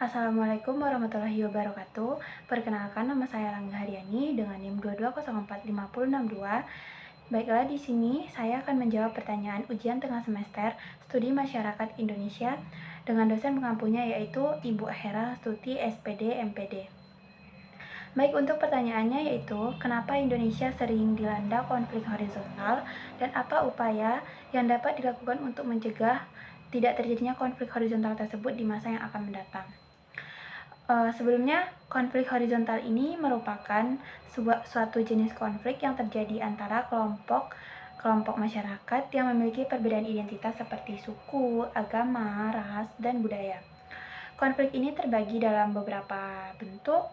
Assalamualaikum warahmatullahi wabarakatuh. Perkenalkan, nama saya Langga Haryani dengan NIM 220456062. Baiklah, di sini saya akan menjawab pertanyaan ujian tengah semester Studi Masyarakat Indonesia dengan dosen pengampunya yaitu Ibu Hera Stuti SPD MPD. Baik, untuk pertanyaannya yaitu kenapa Indonesia sering dilanda konflik horizontal dan apa upaya yang dapat dilakukan untuk mencegah tidak terjadinya konflik horizontal tersebut di masa yang akan mendatang. Sebelumnya, konflik horizontal ini merupakan suatu jenis konflik yang terjadi antara kelompok masyarakat yang memiliki perbedaan identitas seperti suku, agama, ras, dan budaya. Konflik ini terbagi dalam beberapa bentuk,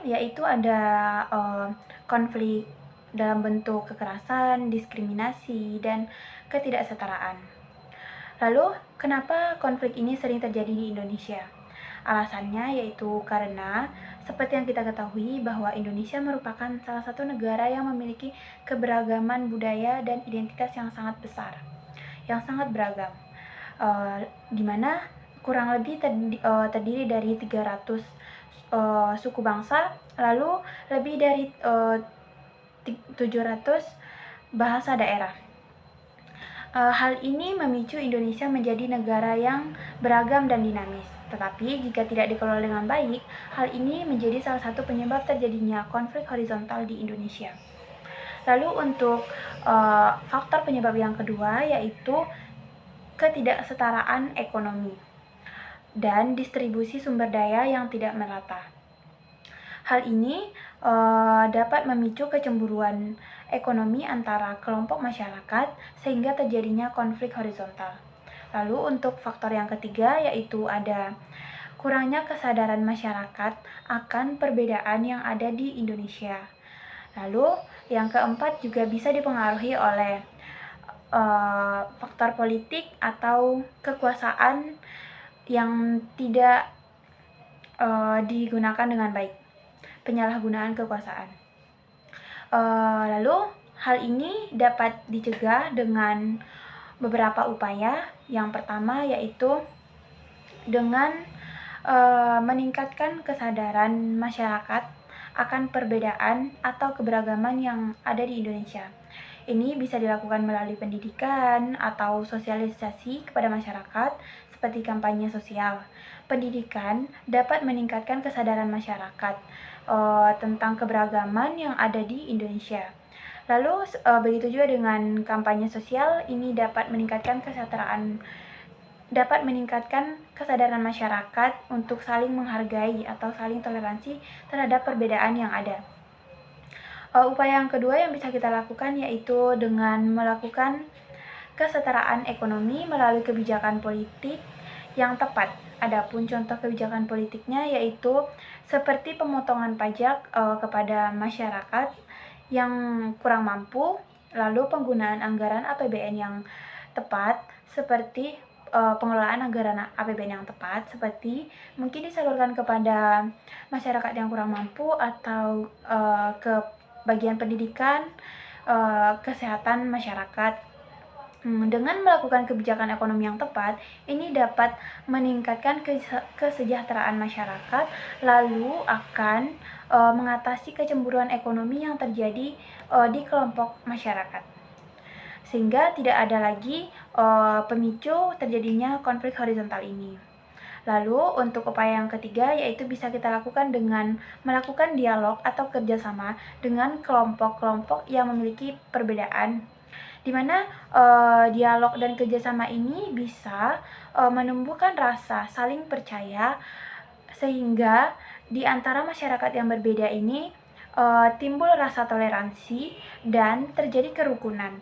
yaitu ada konflik dalam bentuk kekerasan, diskriminasi, dan ketidaksetaraan. Lalu, kenapa konflik ini sering terjadi di Indonesia? Alasannya yaitu karena seperti yang kita ketahui bahwa Indonesia merupakan salah satu negara yang memiliki keberagaman budaya dan identitas yang sangat besar, yang sangat beragam, di mana kurang lebih terdiri dari 300 suku bangsa, lalu lebih dari 700 bahasa daerah. Hal ini memicu Indonesia menjadi negara yang beragam dan dinamis. Tetapi jika tidak dikelola dengan baik, hal ini menjadi salah satu penyebab terjadinya konflik horizontal di Indonesia. Lalu untuk faktor penyebab yang kedua yaitu ketidaksetaraan ekonomi dan distribusi sumber daya yang tidak merata. Hal ini dapat memicu kecemburuan ekonomi antara kelompok masyarakat sehingga terjadinya konflik horizontal. Lalu untuk faktor yang ketiga yaitu ada kurangnya kesadaran masyarakat akan perbedaan yang ada di Indonesia. Lalu yang keempat juga bisa dipengaruhi oleh faktor politik atau kekuasaan yang tidak digunakan dengan baik, penyalahgunaan kekuasaan. Lalu hal ini dapat dicegah dengan beberapa upaya. Yang pertama yaitu dengan meningkatkan kesadaran masyarakat akan perbedaan atau keberagaman yang ada di Indonesia. Ini bisa dilakukan melalui pendidikan atau sosialisasi kepada masyarakat seperti kampanye sosial. Pendidikan dapat meningkatkan kesadaran masyarakat tentang keberagaman yang ada di Indonesia. Lalu begitu juga dengan kampanye sosial, ini dapat meningkatkan kesadaran masyarakat untuk saling menghargai atau saling toleransi terhadap perbedaan yang ada. Upaya yang kedua yang bisa kita lakukan yaitu dengan melakukan kesetaraan ekonomi melalui kebijakan politik yang tepat. Adapun contoh kebijakan politiknya yaitu seperti pemotongan pajak kepada masyarakat yang kurang mampu, lalu penggunaan anggaran APBN yang tepat seperti pengelolaan anggaran APBN yang tepat seperti mungkin disalurkan kepada masyarakat yang kurang mampu atau ke bagian pendidikan, kesehatan masyarakat. Dengan melakukan kebijakan ekonomi yang tepat, ini dapat meningkatkan kesejahteraan masyarakat, lalu akan mengatasi kecemburuan ekonomi yang terjadi di kelompok masyarakat, sehingga tidak ada lagi pemicu terjadinya konflik horizontal ini. Lalu untuk upaya yang ketiga yaitu bisa kita lakukan dengan melakukan dialog atau kerjasama dengan kelompok-kelompok yang memiliki perbedaan, di mana dialog dan kerjasama ini bisa menumbuhkan rasa saling percaya sehingga di antara masyarakat yang berbeda ini timbul rasa toleransi dan terjadi kerukunan.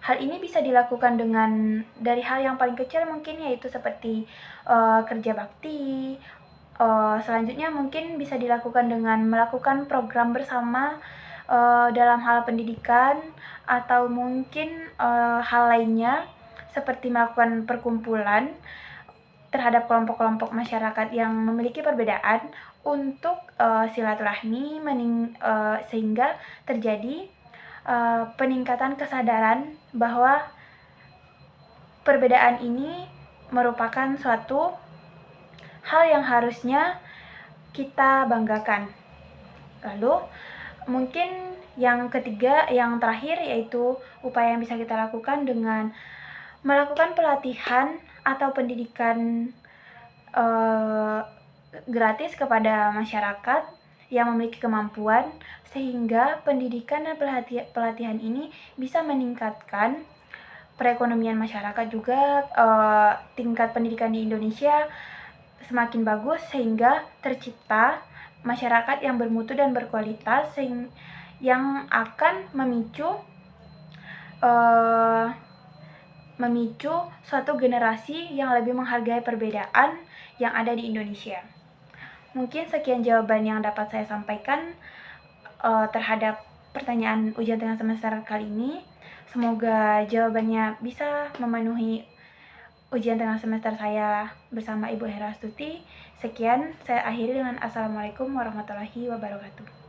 Hal ini bisa dilakukan dengan dari hal yang paling kecil mungkin yaitu seperti kerja bakti. Selanjutnya mungkin bisa dilakukan dengan melakukan program bersama dalam hal pendidikan atau mungkin hal lainnya seperti melakukan perkumpulan terhadap kelompok-kelompok masyarakat yang memiliki perbedaan untuk silaturahmi sehingga terjadi peningkatan kesadaran bahwa perbedaan ini merupakan suatu hal yang harusnya kita banggakan. Lalu mungkin yang ketiga, yang terakhir, yaitu upaya yang bisa kita lakukan dengan melakukan pelatihan atau pendidikan gratis kepada masyarakat yang memiliki kemampuan, sehingga pendidikan dan pelatihan ini bisa meningkatkan perekonomian masyarakat juga. Tingkat pendidikan di Indonesia semakin bagus sehingga tercipta masyarakat yang bermutu dan berkualitas, yang akan memicu suatu generasi yang lebih menghargai perbedaan yang ada di Indonesia. Mungkin sekian jawaban yang dapat saya sampaikan terhadap pertanyaan ujian tengah semester kali ini. Semoga jawabannya bisa memenuhi ujian tengah semester saya bersama Ibu Hera Astuti. Sekian, saya akhiri dengan Assalamualaikum warahmatullahi wabarakatuh.